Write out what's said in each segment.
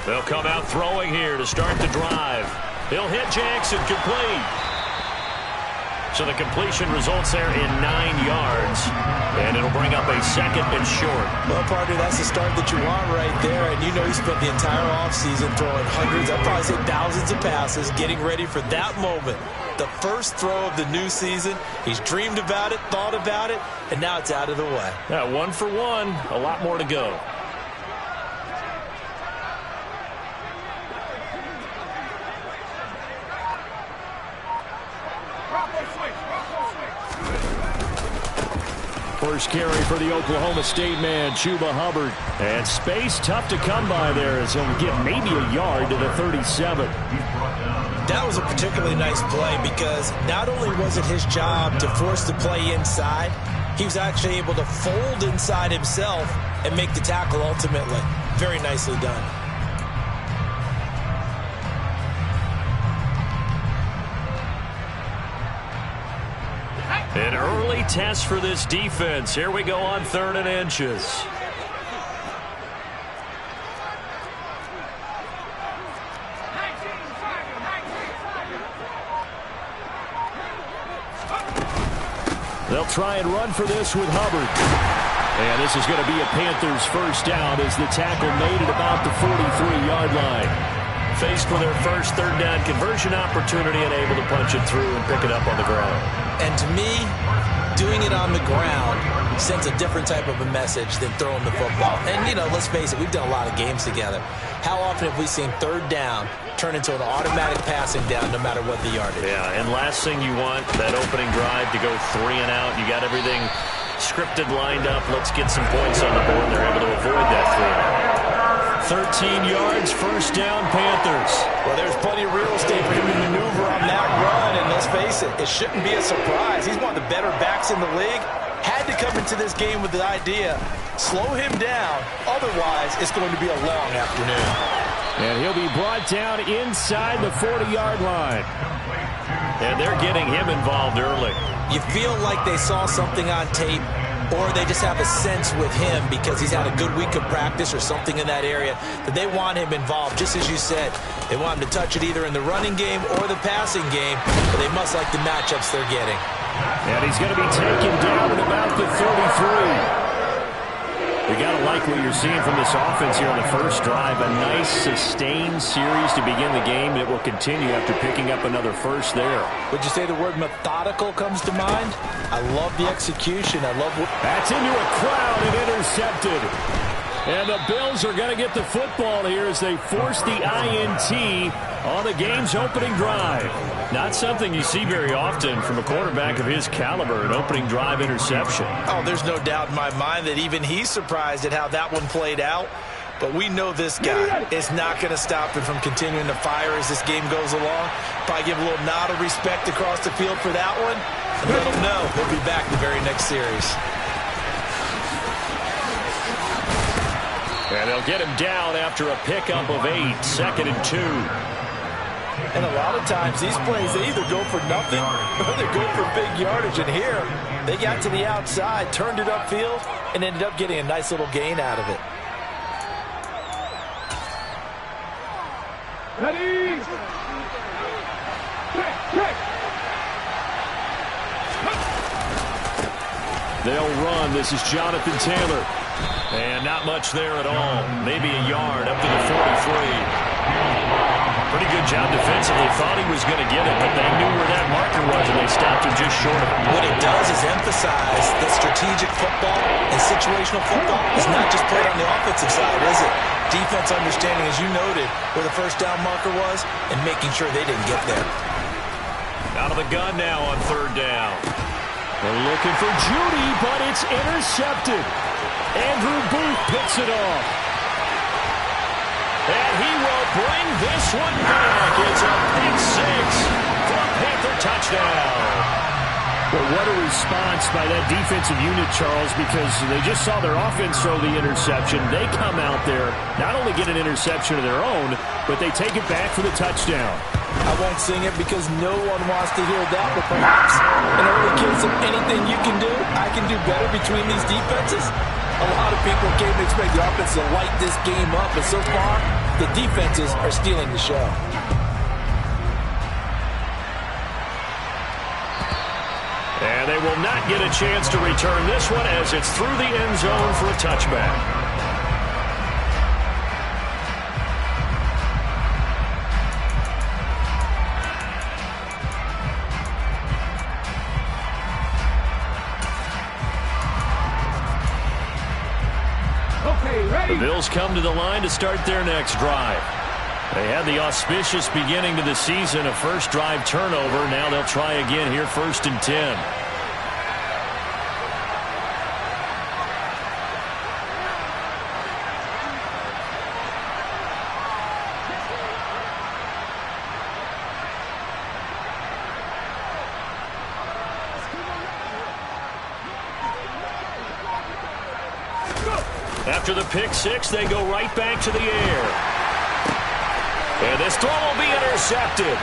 They'll come out throwing here to start the drive. He'll hit Jackson, complete. So the completion results there in 9 yards, and it'll bring up a 2nd and short. Well, partner, that's the start that you want right there, and you know he spent the entire offseason throwing hundreds, I'd probably say thousands of passes, getting ready for that moment. The first throw of the new season. He's dreamed about it, thought about it, and now it's out of the way. Yeah, 1 for 1, a lot more to go. First carry for the Oklahoma State man, Chuba Hubbard. And space tough to come by there as he'll get maybe a yard to the 37. That was a particularly nice play because not only was it his job to force the play inside, he was actually able to fold inside himself and make the tackle ultimately. Very nicely done. An early test for this defense. Here we go on 3rd and inches. They'll try and run for this with Hubbard. And this is going to be a Panthers first down as the tackle made it about the 43-yard line. Faced with their first 3rd down conversion opportunity and able to punch it through and pick it up on the ground. And to me, doing it on the ground sends a different type of a message than throwing the football. And, you know, let's face it, we've done a lot of games together. How often have we seen 3rd down turn into an automatic passing down no matter what the yardage? Yeah, and last thing you want, that opening drive to go 3 and out. You got everything scripted, lined up. Let's get some points on the board. They're able to avoid that 3 and out. 13 yards, first down, Panthers. Well, there's plenty of real estate for him to maneuver on that run, and let's face it, it shouldn't be a surprise. He's one of the better backs in the league. Had to come into this game with the idea, slow him down, otherwise it's going to be a long afternoon. And he'll be brought down inside the 40-yard line. And they're getting him involved early. You feel like they saw something on tape, or they just have a sense with him because he's had a good week of practice or something in that area that they want him involved. Just as you said, they want him to touch it either in the running game or the passing game, but they must like the matchups they're getting. And he's going to be taken down at about the 33. You got to like what you're seeing from this offense here on the first drive. A nice, sustained series to begin the game that will continue after picking up another first there. Would you say the word methodical comes to mind? I love the execution. I love what... That's into a crowd and intercepted. And the Bills are going to get the football here as they force the INT on the game's opening drive. Not something you see very often from a quarterback of his caliber, an opening drive interception. Oh, there's no doubt in my mind that even he's surprised at how that one played out. But we know this guy is not going to stop him from continuing to fire as this game goes along. Probably give a little nod of respect across the field for that one. And let him know he'll be back the very next series. And they'll get him down after a pickup of 8, 2nd and 2. And a lot of times these plays, they either go for nothing or they go for big yardage. And here, they got to the outside, turned it upfield, and ended up getting a nice little gain out of it. Ready? They'll run. This is Jonathan Taylor. And not much there at all. Maybe a yard up to the 43. Pretty good job defensively. Thought he was going to get it, but they knew where that marker was, and they stopped him just short of it. What it does is emphasize that strategic football and situational football is not just played on the offensive side, is it? Defense understanding, as you noted, where the first down marker was and making sure they didn't get there. Out of the gun now on 3rd down. They're looking for Judy, but it's intercepted. Andrew Booth picks it off. And he will bring this one back. It's a pick 6 for a Panther touchdown. Well, what a response by that defensive unit, Charles, because they just saw their offense throw the interception. They come out there, not only get an interception of their own, but they take it back for the touchdown. I won't sing it because no one wants to hear that, but perhaps an early case of anything you can do, I can do better between these defenses. A lot of people came to expect the offense to light this game up, but so far, the defenses are stealing the show. And they will not get a chance to return this one as it's through the end zone for a touchback. The Bills come to the line to start their next drive. They had the auspicious beginning to the season, a first drive turnover. Now they'll try again here, 1st and 10. After the pick six, they go right back to the air. And this throw will be intercepted.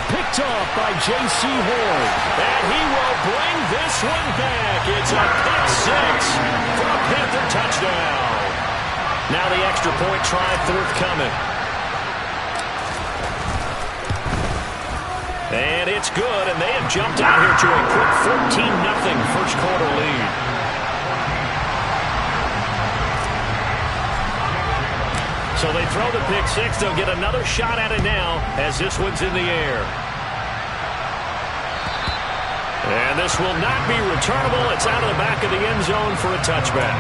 Picked off by J.C. Horn. And he will bring this one back. It's a pick six for a Panther touchdown. Now the extra point try forthcoming. And it's good, and they have jumped out here to a quick 14-0 first quarter lead. So they throw the pick six. They'll get another shot at it now as this one's in the air. And this will not be returnable. It's out of the back of the end zone for a touchback.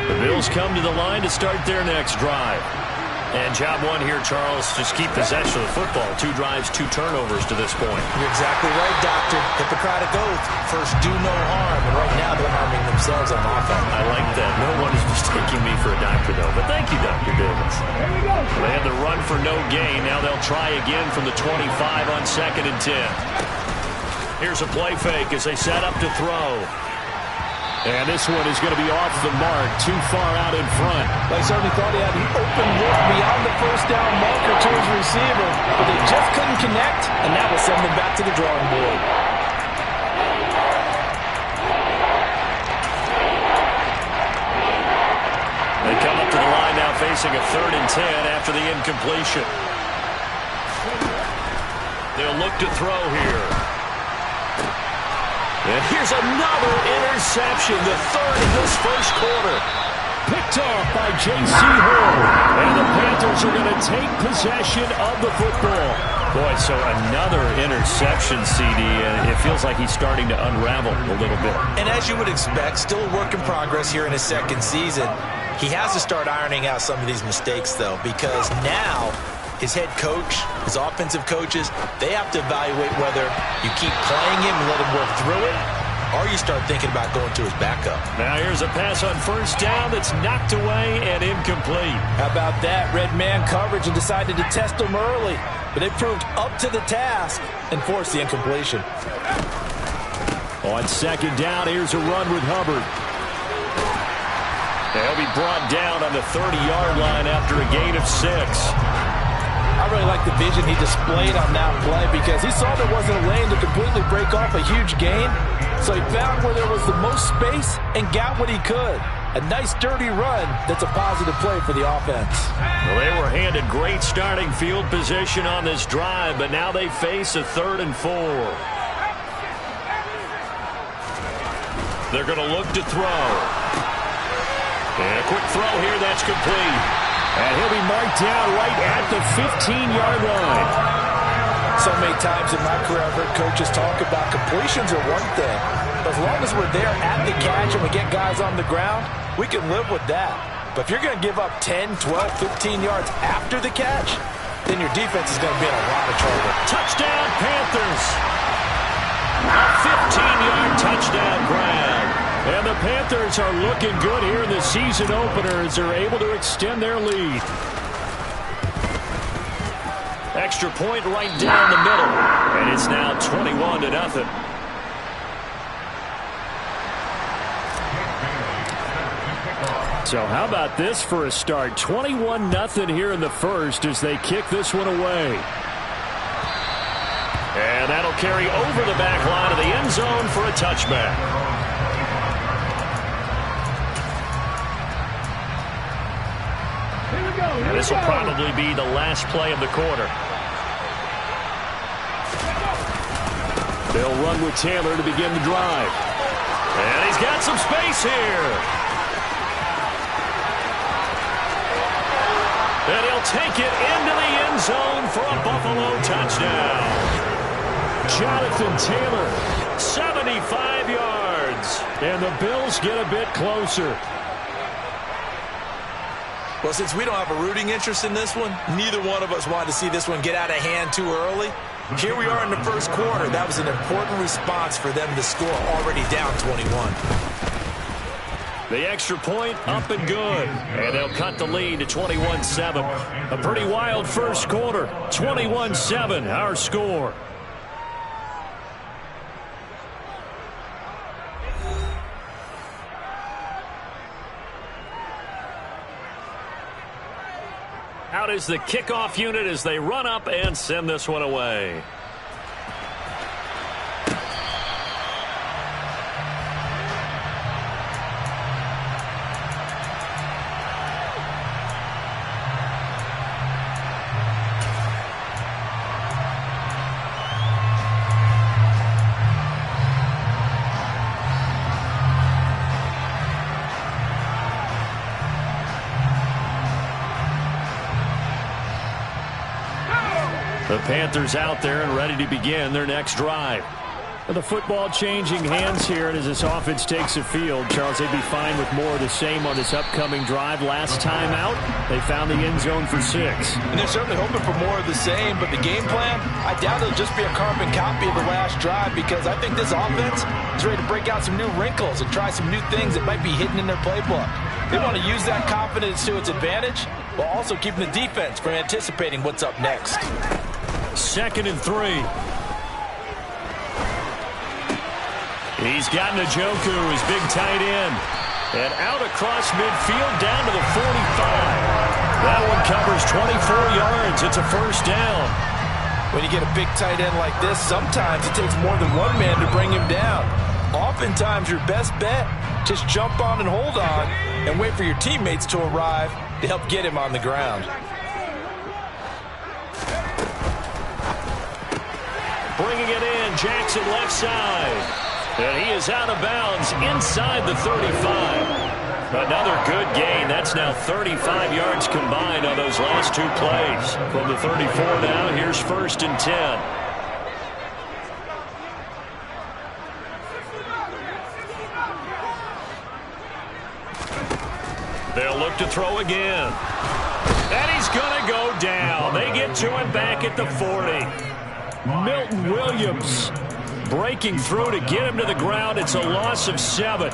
The Bills come to the line to start their next drive. And job one here, Charles, just keep possession of the football. 2 drives, 2 turnovers to this point. You're exactly right, Doctor. Hippocratic oath. First, do no harm. And right now, they're harming themselves on offense. I like that. No one is mistaking me for a doctor, though. But thank you, Dr. Davis. Here we go. They had the run for no gain. Now they'll try again from the 25 on 2nd and 10. Here's a play fake as they set up to throw. And this one is going to be off the mark, too far out in front. They certainly thought he had an open look beyond the first down marker to his receiver, but they just couldn't connect, and that will send them back to the drawing board. They come up to the line now facing a 3rd and 10 after the incompletion. They'll look to throw here. And here's another interception, the 3rd in this first quarter. Picked off by J.C. Horn. And the Panthers are going to take possession of the football. Boy, so another interception, CD, and it feels like he's starting to unravel a little bit. And as you would expect, still a work in progress here in his 2nd season. He has to start ironing out some of these mistakes, though, because now his head coach, his offensive coaches, they have to evaluate whether you keep playing him and let him work through it, or you start thinking about going to his backup. Now here's a pass on 1st down that's knocked away and incomplete. How about that? Red man coverage and decided to test him early, but they proved up to the task and forced the incompletion. On 2nd down, here's a run with Hubbard. They'll be brought down on the 30-yard line after a gain of 6. I really like the vision he displayed on that play because he saw there wasn't a lane to completely break off a huge gain. So he found where there was the most space and got what he could. A nice dirty run that's a positive play for the offense. Well, they were handed great starting field position on this drive, but now they face a 3rd and 4. They're going to look to throw. And a quick throw here, that's complete. And he'll be marked down right at the 15-yard line. So many times in my career, I've heard coaches talk about completions are one thing. But as long as we're there at the catch and we get guys on the ground, we can live with that. But if you're going to give up 10, 12, 15 yards after the catch, then your defense is going to be in a lot of trouble. Touchdown, Panthers. A 15-yard touchdown grab. And the Panthers are looking good here in the season opener as they're able to extend their lead. Extra point right down the middle. And it's now 21-0. So how about this for a start? 21-0 here in the first as they kick this one away. And that'll carry over the back line of the end zone for a touchback. And this will probably be the last play of the quarter. They'll run with Taylor to begin the drive. And he's got some space here. And he'll take it into the end zone for a Buffalo touchdown. Jonathan Taylor, 75 yards. And the Bills get a bit closer. Well, since we don't have a rooting interest in this one, neither one of us wanted to see this one get out of hand too early. Here we are in the first quarter. That was an important response for them to score already down 21. The extra point up and good. And they'll cut the lead to 21-7. A pretty wild first quarter. 21-7, our score. Out is the kickoff unit as they run up and send this one away. The Panthers out there and ready to begin their next drive. The football changing hands here, and as this offense takes the field, Charles, they'd be fine with more of the same on this upcoming drive. Last time out, they found the end zone for 6. And they're certainly hoping for more of the same, but the game plan, I doubt it'll just be a carbon copy of the last drive, because I think this offense is ready to break out some new wrinkles and try some new things that might be hidden in their playbook. They want to use that confidence to its advantage, while also keeping the defense from anticipating what's up next. 2nd and 3. He's got Njoku, his big tight end. And out across midfield down to the 45. That one covers 24 yards. It's a first down. When you get a big tight end like this, sometimes it takes more than one man to bring him down. Oftentimes your best bet, just jump on and hold on and wait for your teammates to arrive to help get him on the ground. Bringing it in, Jackson left side. And he is out of bounds inside the 35. Another good gain. That's now 35 yards combined on those last two plays. From the 34 now, here's 1st and 10. They'll look to throw again. And he's going to go down. They get to him back at the 40. Milton Williams breaking through to get him to the ground. It's a loss of 7.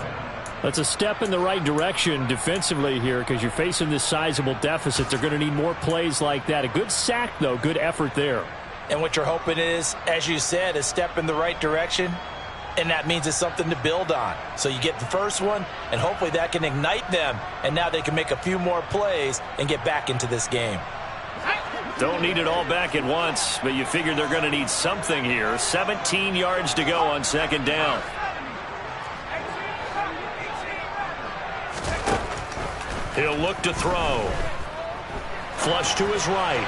That's a step in the right direction defensively here, because you're facing this sizable deficit. They're going to need more plays like that. A good sack, though. Good effort there. And what you're hoping is, as you said, a step in the right direction, and that means it's something to build on. So you get the first one, and hopefully that can ignite them, and now they can make a few more plays and get back into this game. Don't need it all back at once, but you figure they're going to need something here. 17 yards to go on 2nd down. He'll look to throw. Flush to his right.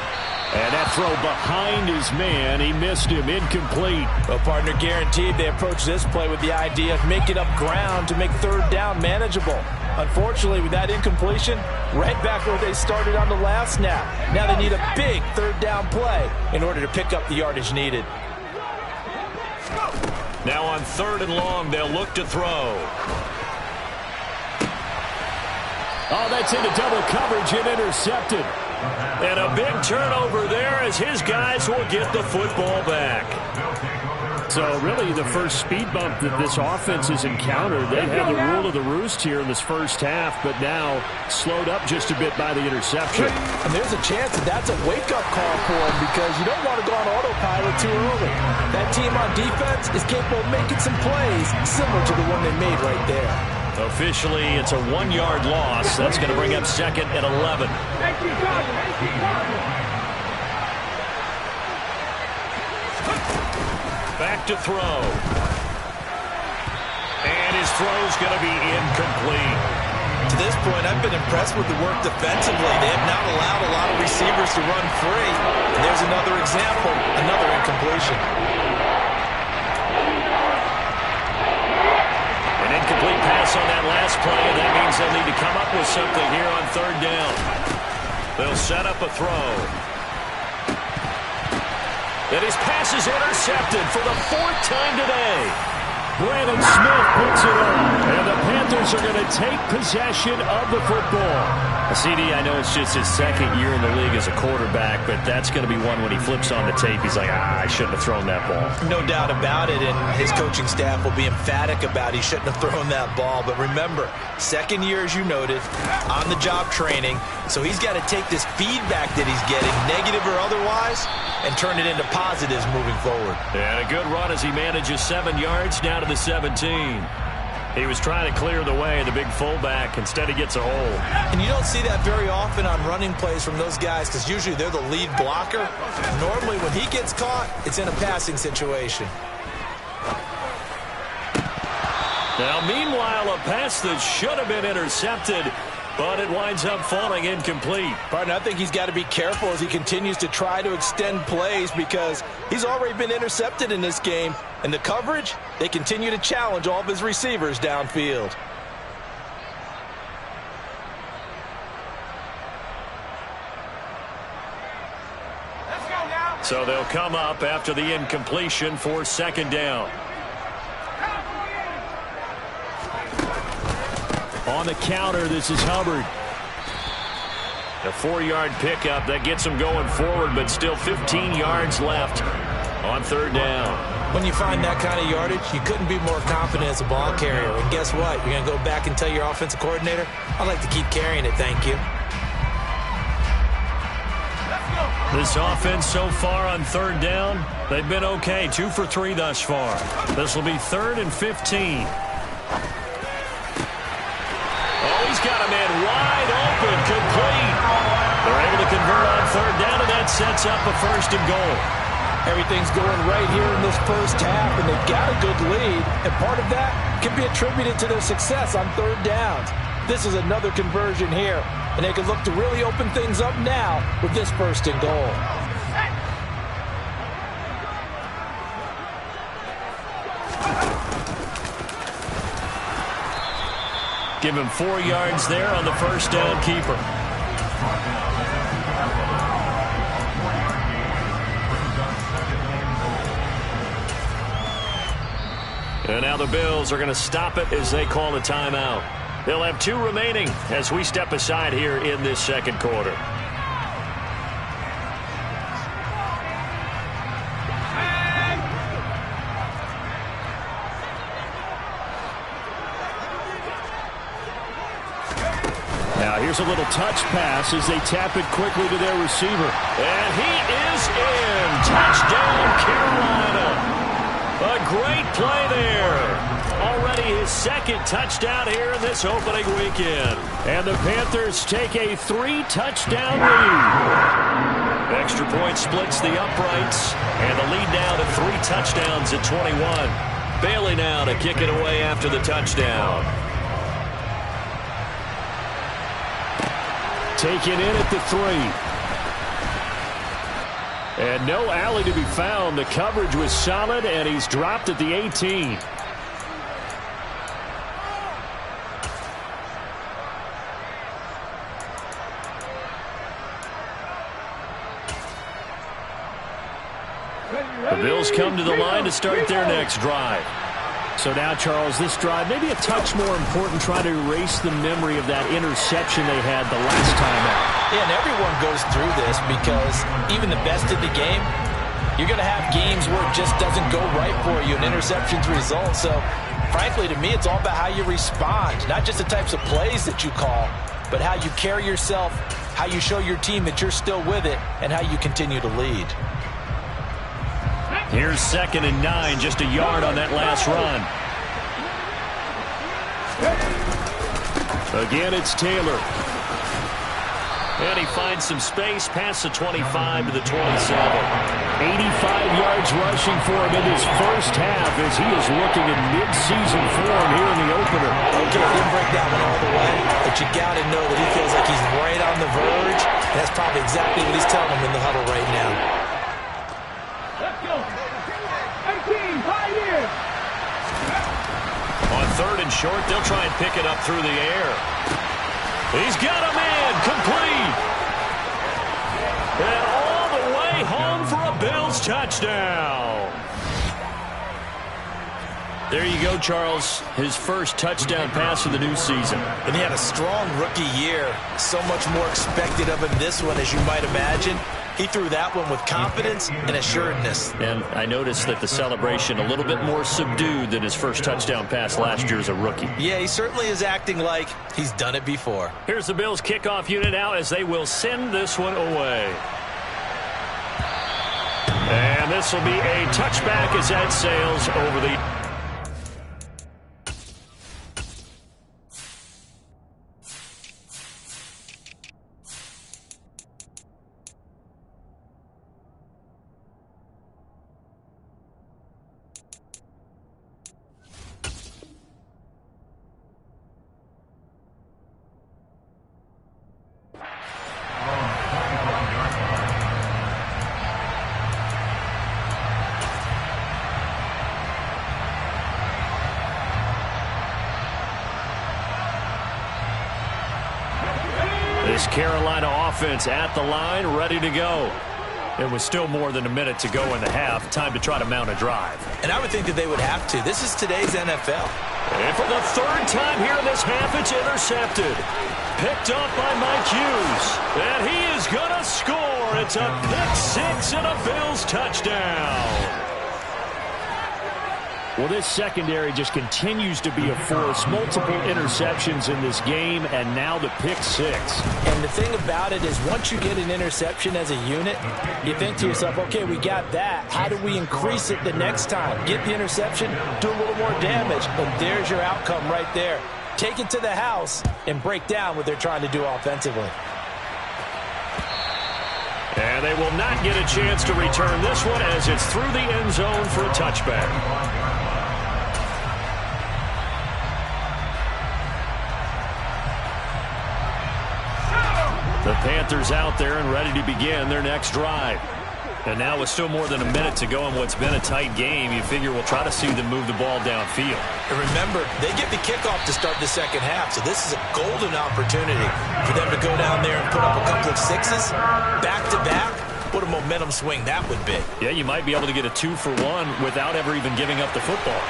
And that throw behind his man. He missed him. Incomplete. Well, partner, guaranteed they approach this play with the idea of making up ground to make 3rd down manageable. Unfortunately, with that incompletion, right back where they started on the last snap. Now they need a big 3rd down play in order to pick up the yardage needed. Now on 3rd and long, they'll look to throw. Oh, that's into double coverage and intercepted. And a big turnover there as his guys will get the football back. So really the first speed bump that this offense has encountered. They've had the rule of the roost here in this first half, but now slowed up just a bit by the interception. And there's a chance that that's a wake-up call for them, because you don't want to go on autopilot too early. That team on defense is capable of making some plays similar to the one they made right there. Officially, it's a 1-yard loss. That's going to bring up 2nd and 11. back to throw. And his throw's going to be incomplete. To this point, I've been impressed with the work defensively. They have not allowed a lot of receivers to run free. And there's another example, another incompletion. An incomplete pass on that last play, and that means they'll need to come up with something here on third down. They'll set up a throw. And his pass is intercepted for the 4th time today. Brandon Smith puts it on, and the Panthers are going to take possession of the football. CD, I know it's just his 2nd year in the league as a quarterback, but that's going to be one when he flips on the tape. He's like, I shouldn't have thrown that ball. No doubt about it, and his coaching staff will be emphatic about he shouldn't have thrown that ball. But remember, 2nd year, as you noted, on-the-job training, so he's got to take this feedback that he's getting, negative or otherwise, and turn it into positives moving forward. And a good run as he manages 7 yards down to the 17. He was trying to clear the way, the big fullback. Instead, he gets a hole. And you don't see that very often on running plays from those guys because usually they're the lead blocker. Normally, when he gets caught, it's in a passing situation. Now, meanwhile, a pass that should have been intercepted, but it winds up falling incomplete. Partner, I think he's got to be careful as he continues to try to extend plays because he's already been intercepted in this game. And the coverage, they continue to challenge all of his receivers downfield. Let's go now. So they'll come up after the incompletion for 2nd down. On the counter, this is Hubbard. A 4-yard pickup that gets him going forward, but still 15 yards left on 3rd down. When you find that kind of yardage, you couldn't be more confident as a ball carrier. And guess what? You're going to go back and tell your offensive coordinator, I'd like to keep carrying it, thank you. This offense so far on 3rd down, they've been okay. 2 for 3 thus far. This will be 3rd and 15. Oh, he's got a man wide open, complete. They're able to convert on 3rd down, and that sets up a 1st and goal. Everything's going right here in this first half, and they've got a good lead. And part of that can be attributed to their success on 3rd downs. This is another conversion here, and they can look to really open things up now with this 1st and goal. Give him 4 yards there on the 1st down keeper. And now the Bills are going to stop it as they call a timeout. They'll have 2 remaining as we step aside here in this 2nd quarter. Now here's a little touch pass as they tap it quickly to their receiver. And he is in. Touchdown, Carolina. A great play there. Already his 2nd touchdown here in this opening weekend. And the Panthers take a 3-touchdown lead. Extra point splits the uprights. And the lead now to 3 touchdowns at 21. Bailey now to kick it away after the touchdown. Taken in at the 3. And no alley to be found. The coverage was solid, and he's dropped at the 18. The Bills come to the line to start their next drive. So now, Charles, this drive may be a touch more important, trying to erase the memory of that interception they had the last time out. Yeah, and everyone goes through this because even the best in the game, you're going to have games where it just doesn't go right for you, and interceptions result. So, frankly, to me, it's all about how you respond, not just the types of plays that you call, but how you carry yourself, how you show your team that you're still with it, and how you continue to lead. Here's 2nd and 9, just a yard on that last run. Again, it's Taylor. And he finds some space past the 25 to the 27. 85 yards rushing for him in his first half as he is looking in mid-season form here in the opener. Okay, didn't break that one all the way, but you got to know that he feels like he's right on the verge. And that's probably exactly what he's telling him in the huddle right now. Let's go. 18, 5 years. On 3rd and short, they'll try and pick it up through the air. He's got a man complete. And all the way home for a Bills touchdown. There you go, Charles. His first touchdown pass of the new season. And he had a strong rookie year. So much more expected of him this one, as you might imagine. He threw that one with confidence and assuredness. And I noticed that the celebration a little bit more subdued than his first touchdown pass last year as a rookie. Yeah, he certainly is acting like he's done it before. Here's the Bills kickoff unit now as they will send this one away. And this will be a touchback as that sails over the... This Carolina offense at the line, ready to go. It was still more than a minute to go in the half. Time to try to mount a drive. And I would think that they would have to. This is today's NFL. And for the 3rd time here in this half, it's intercepted. Picked up by Mike Hughes. And he is going to score. It's a pick-6 and a Bills touchdown. Well, this secondary just continues to be a force. Multiple interceptions in this game, and now the pick-6. And the thing about it is once you get an interception as a unit, you think to yourself, okay, we got that. How do we increase it the next time? Get the interception, do a little more damage, and there's your outcome right there. Take it to the house and break down what they're trying to do offensively. And they will not get a chance to return this one as it's through the end zone for a touchback. The Panthers out there and ready to begin their next drive. And now with still more than a minute to go in what's been a tight game, you figure we'll try to see them move the ball downfield. And remember, they get the kickoff to start the second half, so this is a golden opportunity for them to go down there and put up a couple of 6s back-to-back. What a momentum swing that would be. Yeah, you might be able to get a 2-for-1 without ever even giving up the football.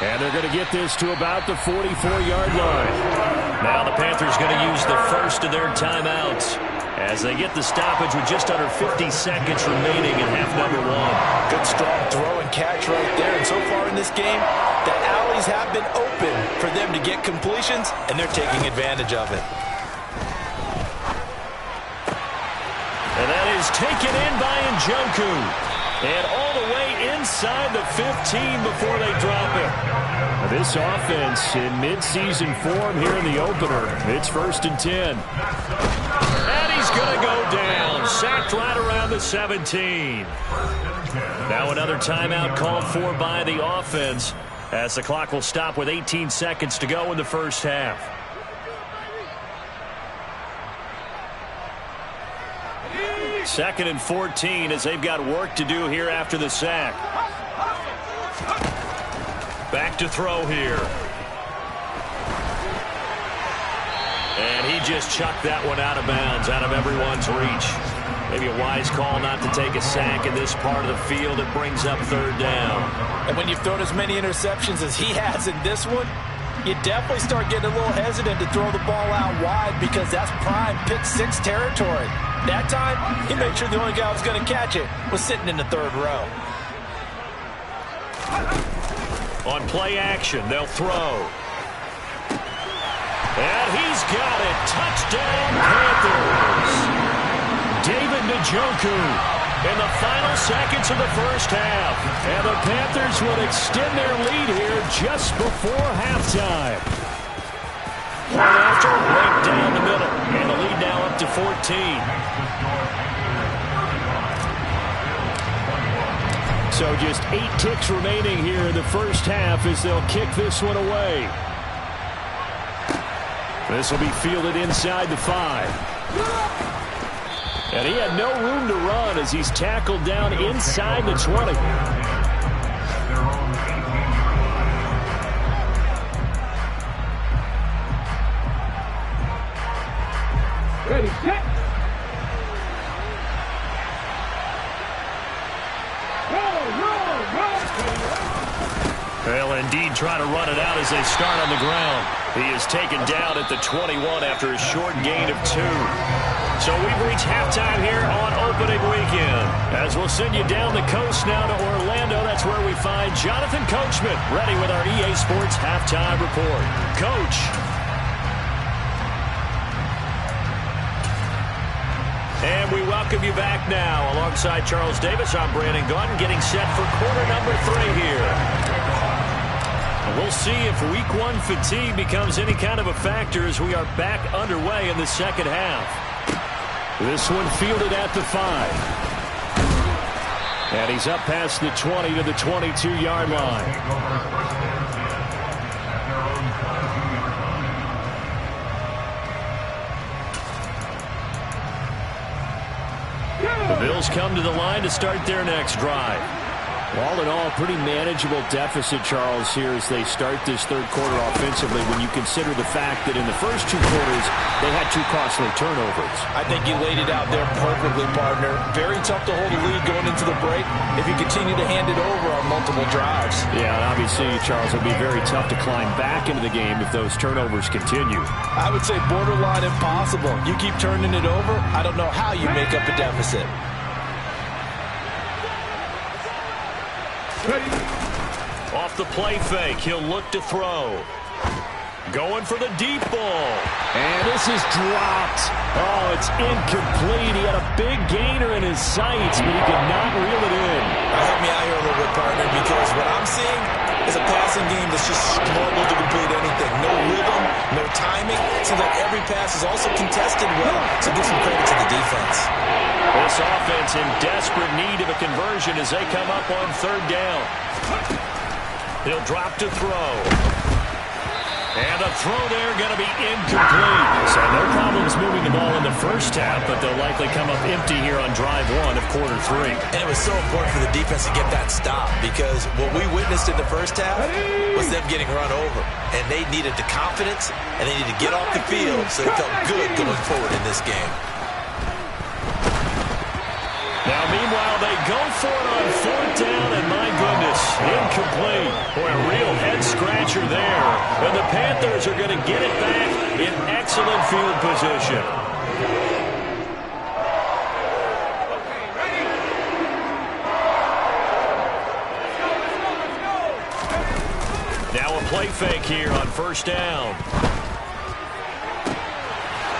And they're going to get this to about the 44-yard line. Now the Panthers going to use the first of their timeouts as they get the stoppage with just under 50 seconds remaining in half number 1. Good strong throw and catch right there. And so far in this game, the alleys have been open for them to get completions, and they're taking advantage of it. And that is taken in by Njoku. And all the way inside the 15 before they drop it. This offense in midseason form here in the opener. It's 1st and 10. And he's going to go down. Sacked right around the 17. Now another timeout called for by the offense as the clock will stop with 18 seconds to go in the first half. Second and 14 as they've got work to do here after the sack. Back to throw here. And he just chucked that one out of bounds, out of everyone's reach. Maybe a wise call not to take a sack in this part of the field. It brings up 3rd down. And when you've thrown as many interceptions as he has in this one, you definitely start getting a little hesitant to throw the ball out wide because that's prime pick-6 territory. That time, he made sure the only guy who was going to catch it was sitting in the 3rd row. On play action, they'll throw. And he's got it. Touchdown, Panthers. David Njoku in the final seconds of the first half. And the Panthers will extend their lead here just before halftime. After right down the middle. And the lead now up to 14. So just 8 ticks remaining here in the first half as they'll kick this one away. This will be fielded inside the 5. And he had no room to run as he's tackled down inside the 20. Ready, set. They'll indeed try to run it out as they start on the ground. He is taken down at the 21 after a short gain of 2. So we've reached halftime here on opening weekend. As we'll send you down the coast now to Orlando, that's where we find Jonathan Coachman ready with our EA Sports halftime report. Coach. And we welcome you back now. Alongside Charles Davis, I'm Brandon Gaudin, getting set for quarter number 3 here. And we'll see if week 1 fatigue becomes any kind of a factor as we are back underway in the second half. This one fielded at the 5. And he's up past the 20 to the 22-yard line. The Bills come to the line to start their next drive. All in all, pretty manageable deficit, Charles, here as they start this third quarter offensively when you consider the fact that in the first 2 quarters, they had 2 costly turnovers. I think you laid it out there perfectly, partner. Very tough to hold a lead going into the break if you continue to hand it over on multiple drives. Yeah, and obviously, Charles, it would be very tough to climb back into the game if those turnovers continue. I would say borderline impossible. You keep turning it over, I don't know how you make up a deficit. Off the play fake, he'll look to throw. Going for the deep ball. And this is dropped. Oh, it's incomplete. He had a big gainer in his sights, but he could not reel it in. Help me out here a little bit, partner, because what I'm seeing is a passing game that's just struggled to complete anything. No rhythm, no timing. It seems like every pass is also contested well, so give some credit to the defense. This offense in desperate need of a conversion as they come up on 3rd down. He'll drop to throw. And the throw there going to be incomplete. So no problems moving the ball in the first half, but they'll likely come up empty here on drive 1 of quarter 3. And it was so important for the defense to get that stop because what we witnessed in the first half was them getting run over. And they needed the confidence, and they needed to get off the field so they felt good going forward in this game. Now, meanwhile, they go for it on 4th down, and my goodness, incomplete. Boy, a real head-scratcher there. And the Panthers are going to get it back in excellent field position. Now a play fake here on 1st down.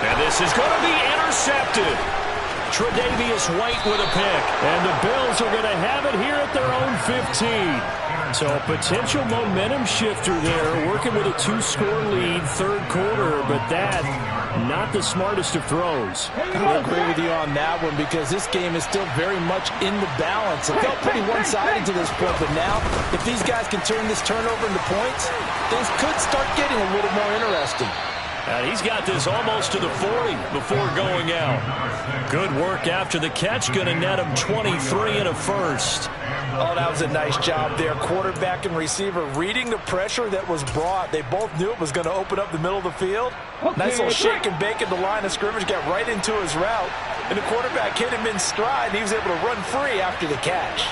And this is going to be intercepted. Tre'Davious White with a pick. And the Bills are going to have it here at their own 15. So a potential momentum shifter there, working with a 2-score lead, 3rd quarter, but that, not the smartest of throws. I agree with you on that one because this game is still very much in the balance. It felt pretty one-sided to this point, but now, if these guys can turn this turnover into points, things could start getting a little more interesting. And he's got this almost to the 40 before going out. Good work after the catch. Going to net him 23 and a first. Oh, that was a nice job there. Quarterback and receiver reading the pressure that was brought. They both knew it was going to open up the middle of the field. Nice little shake and bake at the line of scrimmage. Got right into his route. And the quarterback hit him in stride. And he was able to run free after the catch.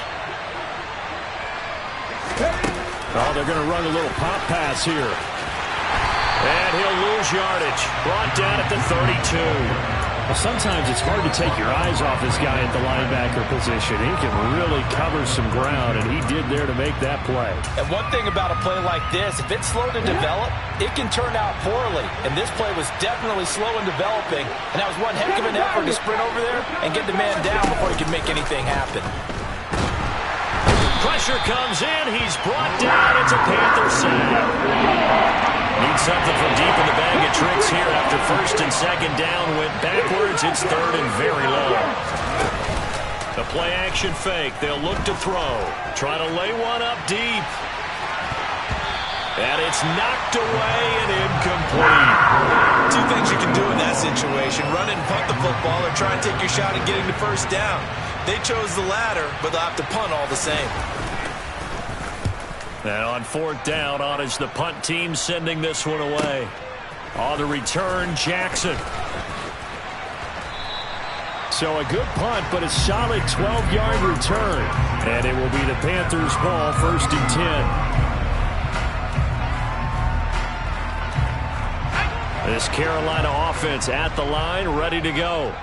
Oh, they're going to run a little pop pass here. And he'll lose yardage. Brought down at the 32. Well, sometimes it's hard to take your eyes off this guy at the linebacker position. He can really cover some ground, and he did there to make that play. And one thing about a play like this, if it's slow to develop, it can turn out poorly. And this play was definitely slow in developing, and that was one heck of an effort to sprint over there and get the man down before he could make anything happen. Pressure comes in. He's brought down. It's a Panther sack. Needs something from deep in the bag of tricks here after 1st and 2nd down. Went backwards. It's 3rd and very long. The play action fake. They'll look to throw. Try to lay one up deep. And it's knocked away and incomplete. Two things you can do in that situation. Run and punt the football or try and take your shot at getting the first down. They chose the latter, but they'll have to punt all the same. And on fourth down, on is the punt team sending this one away. On the return, Jackson. So a good punt, but a solid 12-yard return. And it will be the Panthers' ball, 1st and 10. This Carolina offense at the line, ready to go.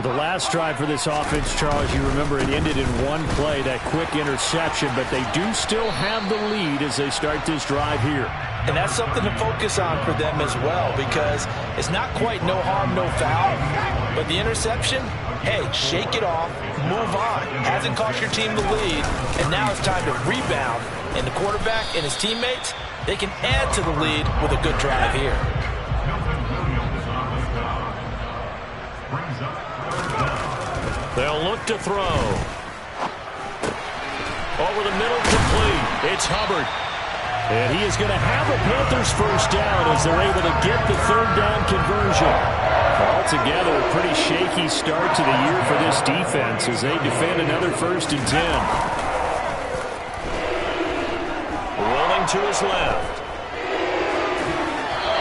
The last drive for this offense, Charles, you remember it ended in one play, that quick interception, but they do still have the lead as they start this drive here. And that's something to focus on for them as well, because it's not quite no harm, no foul, but the interception, hey, shake it off, move on. Hasn't cost your team the lead, and now it's time to rebound. And the quarterback and his teammates, they can add to the lead with a good drive here. They'll look to throw. Over the middle, complete. It's Hubbard. And he is going to have a Panthers first down as they're able to get the third down conversion. Altogether, a pretty shaky start to the year for this defense as they defend another 1st and 10. Rolling to his left.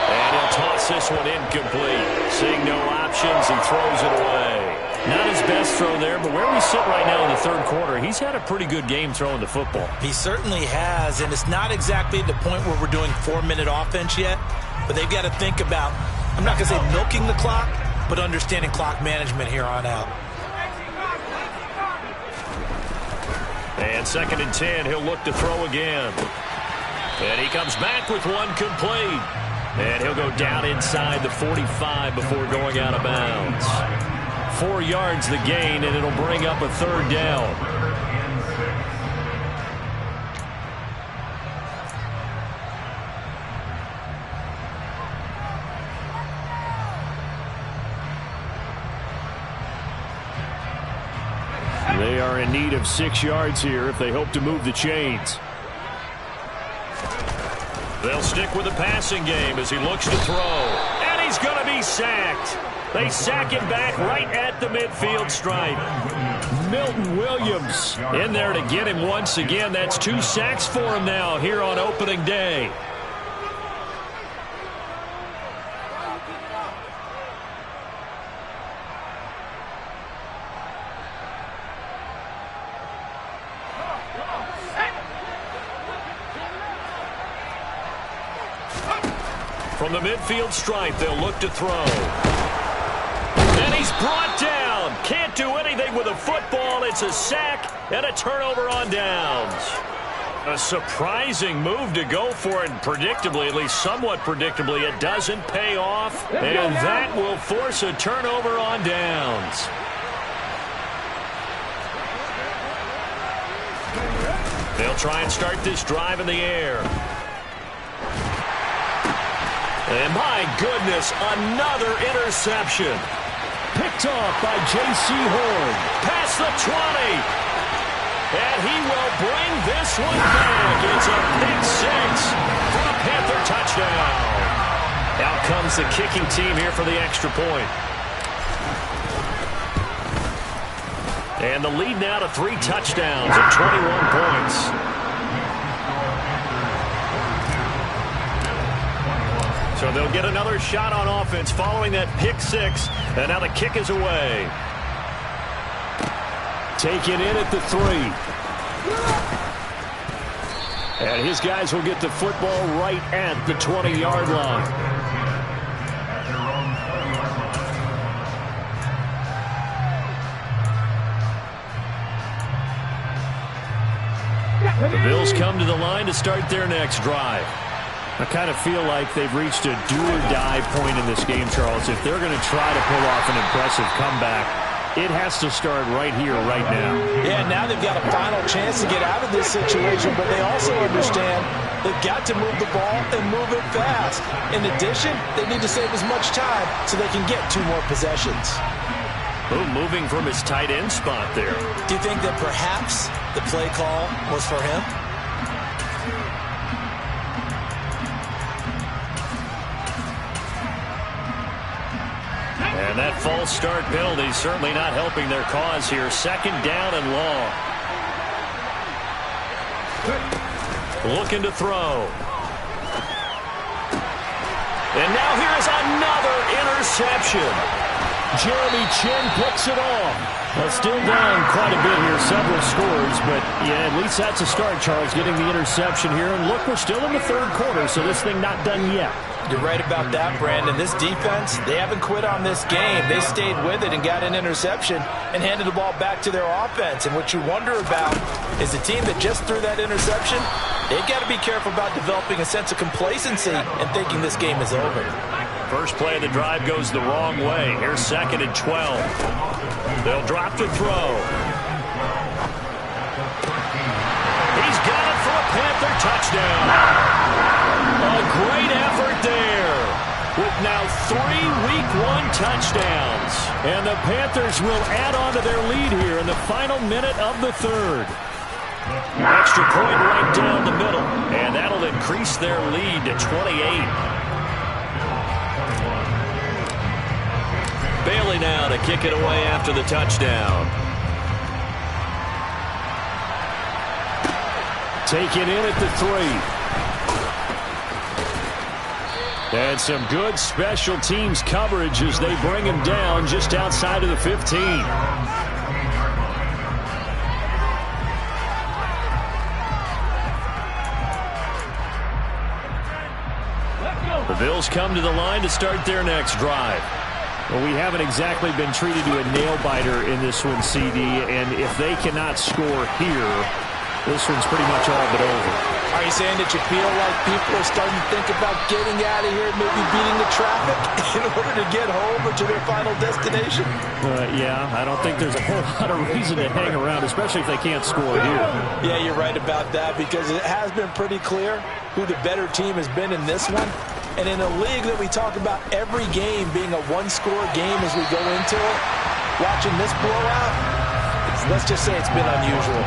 And he'll toss this one incomplete. Seeing no options, he throws it away. Not his best throw there, but where we sit right now in the third quarter, he's had a pretty good game throwing the football. He certainly has, and it's not exactly the point where we're doing 4-minute offense yet, but they've got to think about, I'm not going to say milking the clock, but understanding clock management here on out. And 2nd and 10, he'll look to throw again. And he comes back with one complete. And he'll go down inside the 45 before going out of bounds. 4 yards the gain, and it'll bring up a third down. They are in need of 6 yards here if they hope to move the chains. They'll stick with the passing game as he looks to throw. And he's going to be sacked. They sack him back right at the midfield stripe. Milton Williams in there to get him once again. That's 2 sacks for him now here on opening day. From the midfield stripe, they'll look to throw. And he's brought down. Can't do anything with a football. It's a sack and a turnover on downs. A surprising move to go for it, and predictably, at least somewhat predictably, it doesn't pay off. And that will force a turnover on downs. They'll try and start this drive in the air. And my goodness, another interception. Picked off by J.C. Horn. Past the 20. And he will bring this one back. It's a pick 6 for a Panther touchdown. Out comes the kicking team here for the extra point. And the lead now to 3 touchdowns and 21 points. So they'll get another shot on offense following that pick 6. And now the kick is away. Taken in at the 3. And his guys will get the football right at the 20-yard line. The Bills come to the line to start their next drive. I kind of feel like they've reached a do-or-die point in this game, Charles. If they're going to try to pull off an impressive comeback, it has to start right here, right now. Yeah, now they've got a final chance to get out of this situation, but they also understand they've got to move the ball and move it fast. In addition, they need to save as much time so they can get 2 more possessions. Oh, moving from his tight end spot there. Do you think that perhaps the play call was for him? And that false start penalty certainly not helping their cause here. Second down and long. Looking to throw. And now here is another interception. Jeremy Chin picks it off. Well, still down quite a bit here, several scores, but yeah, at least that's a start, Charles, getting the interception here. And look, we're still in the third quarter, so this thing not done yet. You're right about that, Brandon. This defense, they haven't quit on this game. They stayed with it and got an interception and handed the ball back to their offense. And what you wonder about is the team that just threw that interception, they've got to be careful about developing a sense of complacency and thinking this game is over. First play of the drive goes the wrong way. Here's 2nd and 12. They'll drop to throw. He's got it for a Panther touchdown. A great effort there with now 3 Week 1 touchdowns. And the Panthers will add on to their lead here in the final minute of the third. Extra point right down the middle, and that'll increase their lead to 28. Bailey now to kick it away after the touchdown. Take it in at the 3. And some good special teams coverage as they bring him down just outside of the 15. The Bills come to the line to start their next drive. Well, we haven't exactly been treated to a nail-biter in this one, CD, and if they cannot score here, this one's pretty much all but over. Are you saying that you feel like people are starting to think about getting out of here, maybe beating the traffic in order to get home or to their final destination? Yeah, I don't think there's a whole lot of reason to hang around, especially if they can't score here. Yeah, you're right about that because it has been pretty clear who the better team has been in this one. And in a league that we talk about every game being a one-score game as we go into it, watching this blowout, let's just say it's been unusual.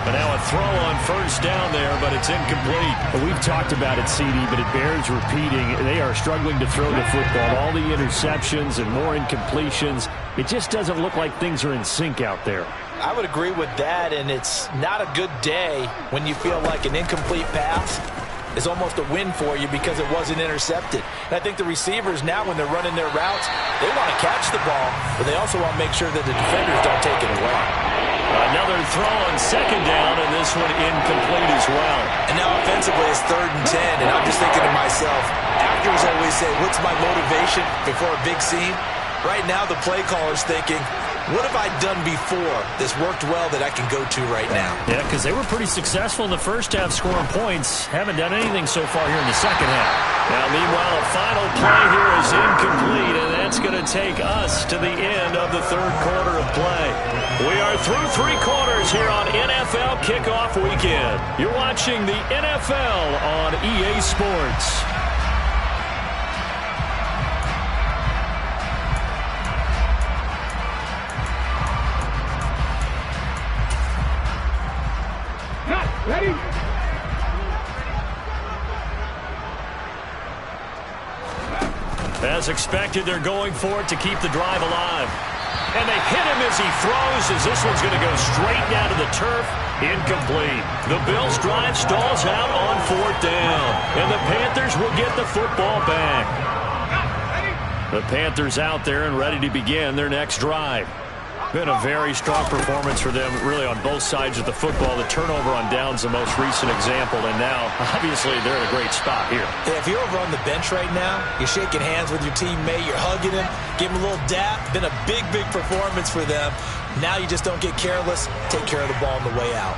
But now a throw on first down there, but it's incomplete. Well, we've talked about it, CD, but it bears repeating. They are struggling to throw the football. All the interceptions and more incompletions. It just doesn't look like things are in sync out there. I would agree with that, and it's not a good day when you feel like an incomplete pass is almost a win for you because it wasn't intercepted. And I think the receivers now, when they're running their routes, they want to catch the ball, but they also want to make sure that the defenders don't take it away. Another throw on second down, and this one incomplete as well. And now offensively it's 3rd and 10, and I'm just thinking to myself, actors always say, what's my motivation before a big scene? Right now the play caller's thinking, what have I done before that's worked well that I can go to right now? Yeah, because they were pretty successful in the first half scoring points. Haven't done anything so far here in the second half. Now, meanwhile, a final play here is incomplete, and that's going to take us to the end of the third quarter of play. We are through 3 quarters here on NFL Kickoff Weekend. You're watching the NFL on EA Sports. Ready? As expected, they're going for it to keep the drive alive. And they hit him as he throws, as this one's going to go straight down to the turf. Incomplete. The Bills' drive stalls out on 4th down. And the Panthers will get the football back. The Panthers out there and ready to begin their next drive. Been a very strong performance for them, really, on both sides of the football. The turnover on downs the most recent example, and now, obviously, they're in a great spot here. Yeah, if you're over on the bench right now, you're shaking hands with your teammate, you're hugging him, give him a little dap. Been a big, big performance for them. Now you just don't get careless. Take care of the ball on the way out.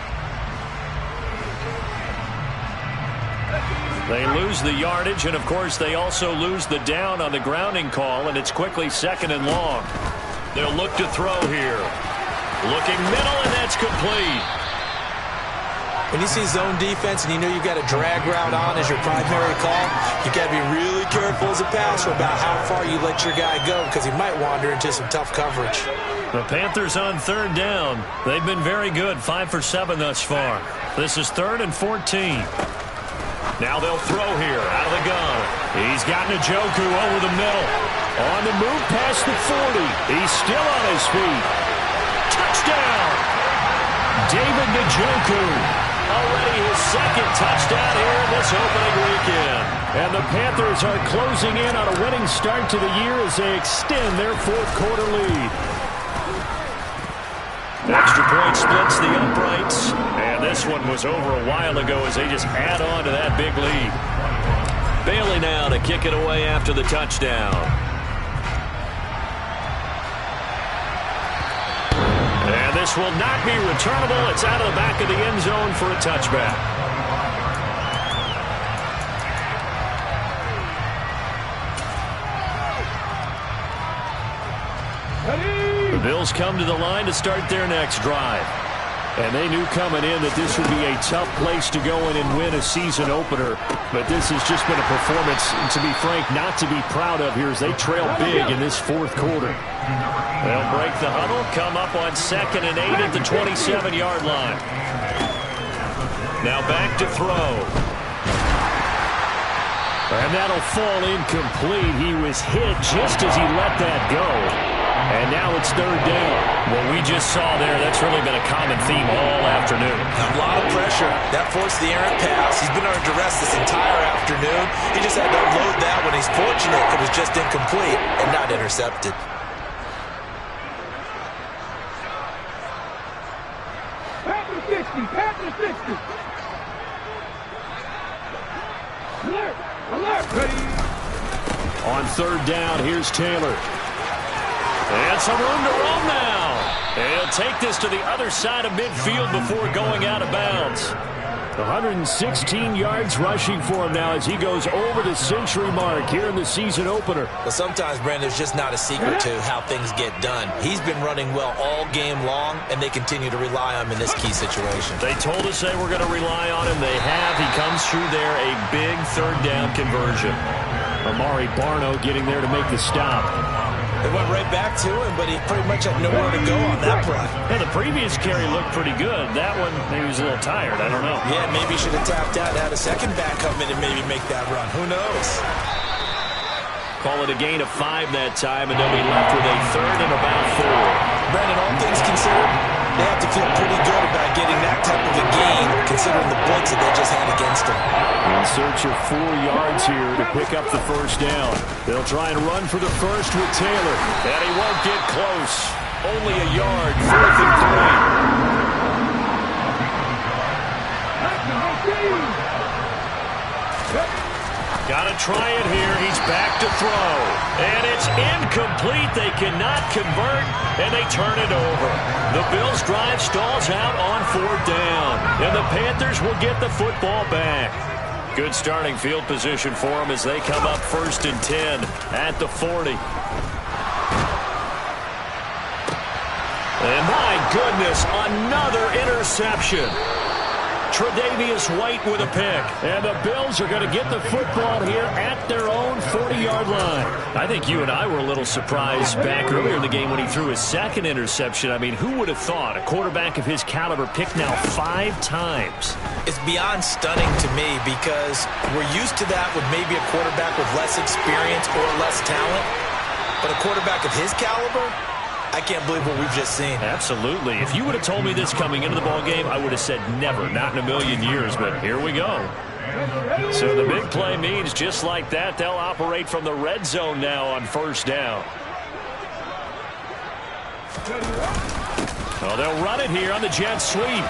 They lose the yardage, and, of course, they also lose the down on the grounding call, and it's quickly 2nd and long. They'll look to throw here. Looking middle, and that's complete. When you see zone defense and you know you've got a drag route on as your primary call, you've got to be really careful as a passer about how far you let your guy go because he might wander into some tough coverage. The Panthers on third down. They've been very good, 5 for 7 thus far. This is 3rd and 14. Now they'll throw here out of the gun. He's got Njoku over the middle. On the move past the 40. He's still on his feet. Touchdown! David Njoku. Already his 2nd touchdown here in this opening weekend. And the Panthers are closing in on a winning start to the year as they extend their 4th quarter lead. Extra point splits the uprights. And this one was over a while ago as they just add on to that big lead. Bailey now to kick it away after the touchdown. And this will not be returnable. It's out of the back of the end zone for a touchback. The Bills come to the line to start their next drive. And they knew coming in that this would be a tough place to go in and win a season opener. But this has just been a performance, to be frank, not to be proud of here as they trail big in this 4th quarter. They'll break the huddle, come up on 2nd and 8 at the 27-yard line. Now back to throw. And that'll fall incomplete. He was hit just as he let that go. And now it's 3rd down. What we just saw there, that's really been a common theme all afternoon. A lot of pressure. That forced the errant pass. He's been under duress this entire afternoon. He just had to unload that when he's fortunate. It was just incomplete and not intercepted. Panther 60, Panther 60. Alert, alert. Ready. On 3rd down, here's Taylor. And some room to roam now. And he'll take this to the other side of midfield before going out of bounds. 116 yards rushing for him now as he goes over the century mark here in the season opener. Well, sometimes, Brandon, there's just not a secret to how things get done. He's been running well all game long, and they continue to rely on him in this key situation. They told us they were going to rely on him. They have. He comes through there, a big 3rd down conversion. Amari Barno getting there to make the stop. They went right back to him, but he pretty much had nowhere to go on that play. Yeah, the previous carry looked pretty good. That one, maybe he was a little tired. I don't know. Yeah, maybe he should have tapped out, had a second back come in and maybe make that run. Who knows? Call it a gain of 5 that time, and they'll be left with a 3rd and about 4. Brandon, all things considered, they have to feel pretty good about getting that type of a gain, considering the points that they just had against them. In search of 4 yards here to pick up the 1st down. They'll try and run for the 1st with Taylor. And he won't get close. Only a yard, 4th and 3. Gotta try it here. He's back to throw. And it's incomplete. They cannot convert, and they turn it over. The Bills' drive stalls out on 4th down. And the Panthers will get the football back. Good starting field position for them as they come up 1st and 10 at the 40. And my goodness, another interception. Tre'Davious White with a pick. And the Bills are going to get the football here at their own 40-yard line. I think you and I were a little surprised back earlier in the game when he threw his 2nd interception. I mean, who would have thought a quarterback of his caliber picked now 5 times? It's beyond stunning to me because we're used to that with maybe a quarterback with less experience or less talent. But a quarterback of his caliber, I can't believe what we've just seen. Absolutely. If you would have told me this coming into the ballgame, I would have said never, not in a million years, but here we go. So the big play means just like that, they'll operate from the red zone now on 1st down. Well, they'll run it here on the jet sweep.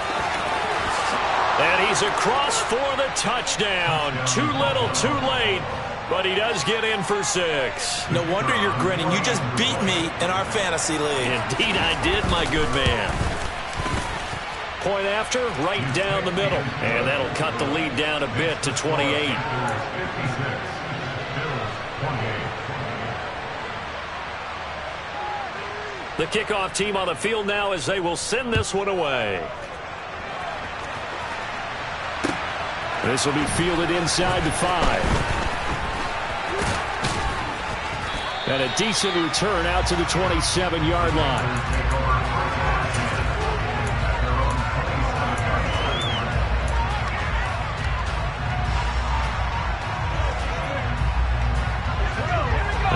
And he's across for the touchdown. Too little, too late. But he does get in for 6. No wonder you're grinning. You just beat me in our fantasy league. Indeed I did, my good man. Point after, right down the middle. And that'll cut the lead down a bit to 28. The kickoff team on the field now as they will send this one away. This will be fielded inside the 5. And a decent return out to the 27-yard line.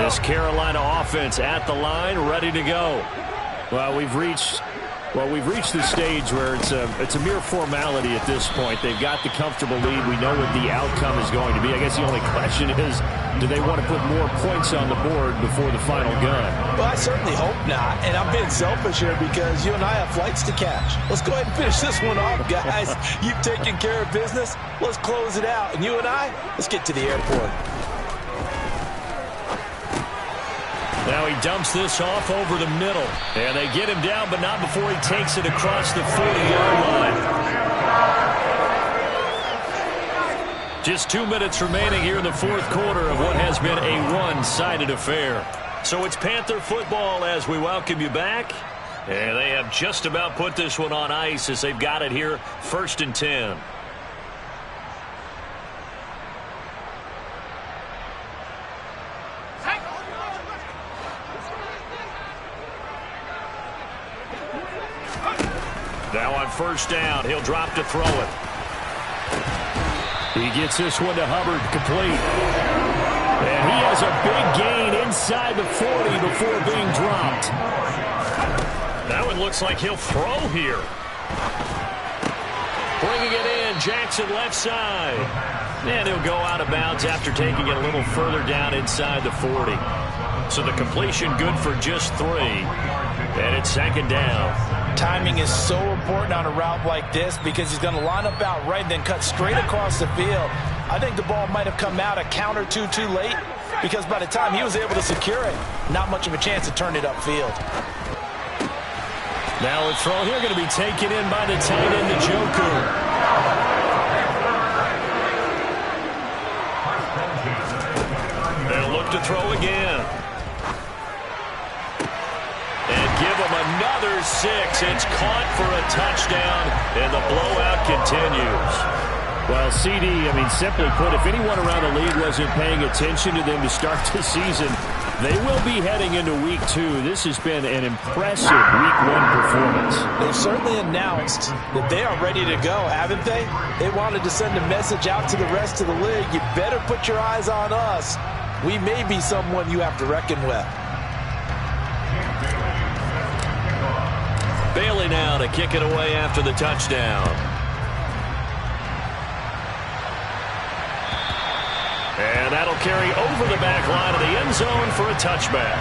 This Carolina offense at the line, ready to go. Well, we've reached the stage where it's a mere formality at this point. They've got the comfortable lead. We know what the outcome is going to be. I guess the only question is, do they want to put more points on the board before the final gun? Well, I certainly hope not. And I'm being selfish here because you and I have flights to catch. Let's go ahead and finish this one off, guys. You've taken care of business. Let's close it out. And you and I, let's get to the airport. Now he dumps this off over the middle. And they get him down, but not before he takes it across the 40-yard line. Just 2 minutes remaining here in the fourth quarter of what has been a one-sided affair. So it's Panther football as we welcome you back. And they have just about put this one on ice as they've got it here, 1st and 10. Now on 1st down, he'll drop to throw it. He gets this one to Hubbard, complete. And he has a big gain inside the 40 before being dropped. That one looks like he'll throw here. Bringing it in, Jackson left side. And he'll go out of bounds after taking it a little further down inside the 40. So the completion good for just 3. And it's 2nd down. Timing is so important on a route like this because he's going to line up out right and then cut straight across the field. I think the ball might have come out a count or two too late because by the time he was able to secure it, not much of a chance to turn it upfield. Now a throw here going to be taken in by the tight end, Njoku. They'll look to throw again. Give him another 6. It's caught for a touchdown, and the blowout continues. Well, CD, simply put, if anyone around the league wasn't paying attention to them to start the season, they will be heading into Week 2. This has been an impressive Week 1 performance. They've certainly announced that they are ready to go, haven't they? They wanted to send a message out to the rest of the league. You better put your eyes on us. We may be someone you have to reckon with. Bailey now to kick it away after the touchdown. And that'll carry over the back line of the end zone for a touchback.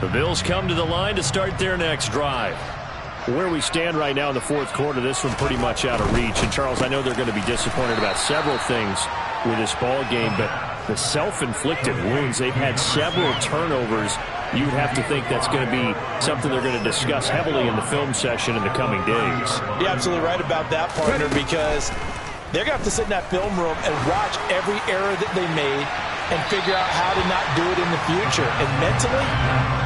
The Bills come to the line to start their next drive. Where we stand right now in the fourth quarter, this one pretty much out of reach. And, Charles, I know they're going to be disappointed about several things with this ball game, but the self-inflicted wounds, they've had several turnovers. You would have to think that's going to be something they're going to discuss heavily in the film session in the coming days. You're absolutely right about that, partner, because they're going to have to sit in that film room and watch every error that they made and figure out how to not do it in the future. And mentally,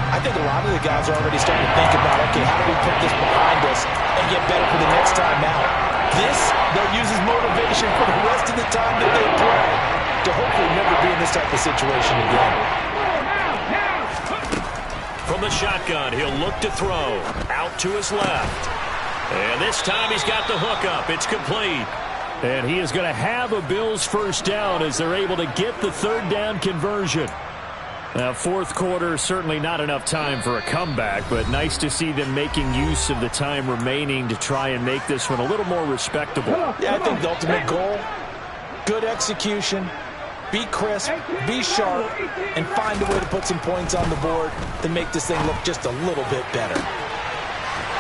I think a lot of the guys are already starting to think about, okay, how do we put this behind us and get better for the next time out? This, they'll use as motivation for the rest of the time that they play to hopefully never be in this type of situation again. From the shotgun, he'll look to throw. Out to his left. And this time he's got the hook up. It's complete. And he is going to have a Bills first down as they're able to get the third down conversion. Now, fourth quarter, certainly not enough time for a comeback, but nice to see them making use of the time remaining to try and make this one a little more respectable. Yeah, I think the ultimate goal, good execution, be crisp, be sharp, and find a way to put some points on the board to make this thing look just a little bit better.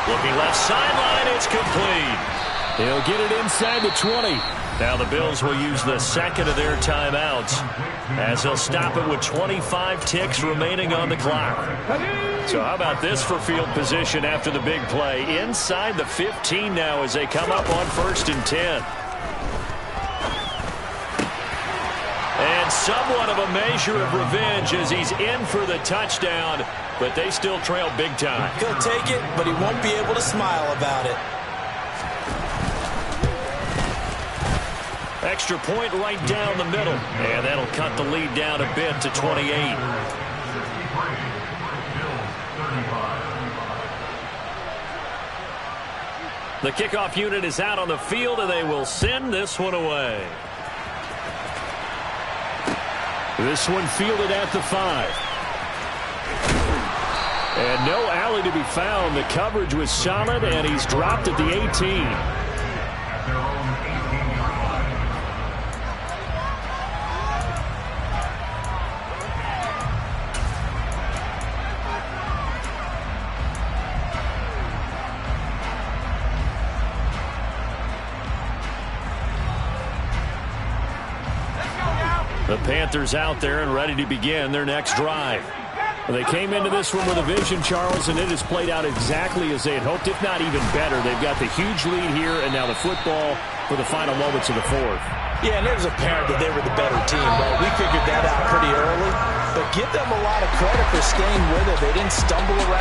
Looking left sideline, it's complete. He'll get it inside the 20. Now the Bills will use the second of their timeouts as they'll stop it with 25 ticks remaining on the clock. So how about this for field position after the big play? Inside the 15 now as they come up on 1st and 10. And somewhat of a measure of revenge as he's in for the touchdown, but they still trail big time. He'll take it, but he won't be able to smile about it. Extra point right down the middle, and that'll cut the lead down a bit to 28. The kickoff unit is out on the field, and they will send this one away. This one fielded at the 5. And no alley to be found. The coverage was solid, and he's dropped at the 18. The Panthers out there and ready to begin their next drive. They came into this one with a vision, Charles, and it has played out exactly as they had hoped, if not even better. They've got the huge lead here, and now the football for the final moments of the fourth. Yeah, and it was apparent that they were the better team, right? We figured that out pretty early, but give them a lot of credit for staying with it. They didn't stumble around